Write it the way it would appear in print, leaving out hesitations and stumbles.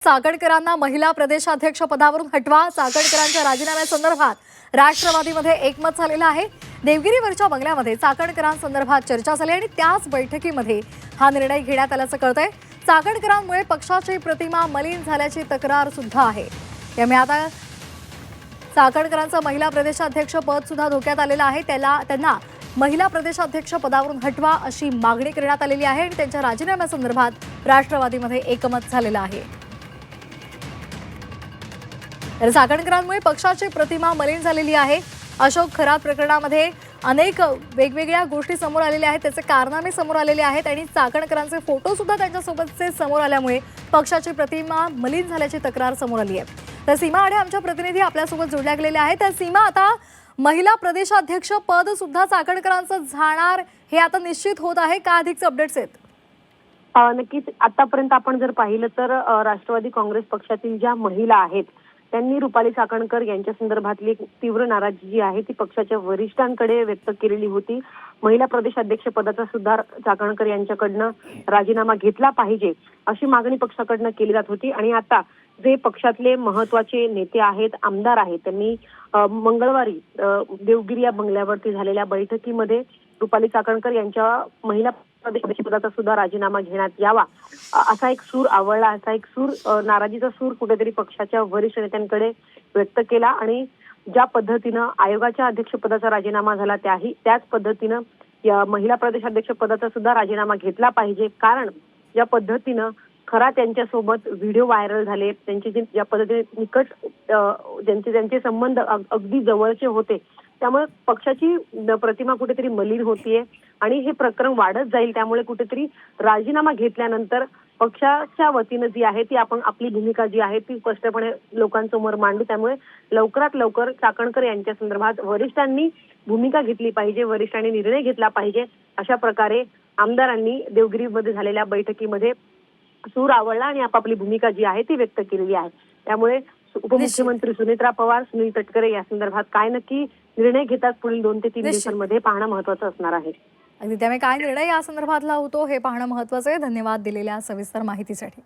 चाकणकरांना महिला प्रदेशाध्यक्ष पदावरून हटवा. चाकणकरांच्या राजीनाम्यासंदर्भात राष्ट्रवादीमध्ये एकमत झालेलं आहे. देवगिरीवरच्या बंगल्यामध्ये चाकणकरांसंदर्भात चर्चा झाली आणि त्याच बैठकीमध्ये हा निर्णय घेण्यात आल्याचं कळतंय. चाकणकरांमुळे पक्षाची प्रतिमा मलिन झाल्याची तक्रार सुद्धा आहे. त्यामुळे आता चाकणकरांचं महिला प्रदेशाध्यक्ष पद सुद्धा धोक्यात आलेलं आहे. त्यांना महिला प्रदेशाध्यक्ष पदावरून हटवा अशी मागणी करण्यात आलेली आहे आणि त्यांच्या राजीनाम्यासंदर्भात राष्ट्रवादीमध्ये एकमत झालेलं आहे. तर चाकणकरांमुळे पक्षाची प्रतिमा मलिन झालेली आहे. अशोक खरात प्रकरणामध्ये अनेक वेगवेगळ्या गोष्टी समोर आलेल्या आहेत, त्याचे कारनामे समोर आलेले आहेत आणि चाकणकरांचे फोटो सुद्धा त्यांच्यासोबतचे समोर आल्यामुळे पक्षाची प्रतिमा मलिन झाल्याची तक्रार समोर आली आहे. तर सीमा आढे आमच्या प्रतिनिधी आपल्यासोबत जोडल्या गेलेल्या आहेत. तर सीमा, आता महिला प्रदेशाध्यक्ष पद सुद्धा चाकणकरांचं जाणार हे आता निश्चित होत आहे का? अधिकचे अपडेट्स आहेत? नक्कीच आतापर्यंत आपण जर पाहिलं तर राष्ट्रवादी काँग्रेस पक्षातील ज्या महिला आहेत त्यांनी रुपाली चाकणकर यांच्या संदर्भातली एक तीव्र नाराजी जी आहे ती पक्षाच्या वरिष्ठांकडे व्यक्त केलेली होती. महिला प्रदेशाध्यक्ष पदाचा सुद्धा चाकणकर यांच्याकडनं राजीनामा घेतला पाहिजे अशी मागणी पक्षाकडनं केली जात होती. आणि आता जे पक्षातले महत्वाचे नेते आहेत, आमदार आहेत, त्यांनी मंगळवारी देवगिरी या बंगल्यावरती झालेल्या बैठकीमध्ये रुपाली चाकणकर यांच्या महिला प्रदेशाध्यक्षपदाचा सुद्धा राजीनामा घेण्यात यावा असा एक सूर आवळला. असा एक सूर, नाराजीचा सूर कुठेतरी पक्षाच्या वरिष्ठ नेत्यांकडे व्यक्त केला. आणि ज्या पद्धतीनं आयोगाच्या अध्यक्षपदाचा राजीनामा झाला त्याच पद्धतीनं या महिला प्रदेशाध्यक्ष पदाचा सुद्धा राजीनामा घेतला पाहिजे. कारण ज्या पद्धतीनं खरात यांच्यासोबत व्हिडिओ व्हायरल झाले, त्यांचे ज्या पद्धतीने निकट ज्यांचे संबंध अगदी जवळचे होते, त्यामुळे पक्षाची प्रतिमा कुठेतरी मलिन होतीये आणि हे प्रकरण वाढत जाईल. त्यामुळे कुठेतरी राजीनामा घेतल्यानंतर पक्षाच्या वतीनं जी आहे ती आपण आपली भूमिका जी आहे ती स्पष्टपणे लोकांसमोर मांडू. त्यामुळे लवकरात लवकर चाकणकर यांच्या संदर्भात वरिष्ठांनी भूमिका घेतली पाहिजे, वरिष्ठांनी निर्णय घेतला पाहिजे. अशा प्रकारे आमदारांनी देवगिरीमध्ये झालेल्या बैठकीमध्ये सूर आवळला आणि आपापली भूमिका जी आहे ती व्यक्त केलेली आहे. त्यामुळे उपमुख्यमंत्री सुनेत्रा पवार, सुनील तटकरे या संदर्भात काय नक्की निर्णय घेतात पुढील 2 ते 3 दिवसांमध्ये पाहणं महत्त्वाचं असणार आहे. अगदी, त्यामुळे काय निर्णय या संदर्भातला होतो हे पाहणं महत्त्वाचं आहे. धन्यवाद दिलेल्या सविस्तर माहितीसाठी.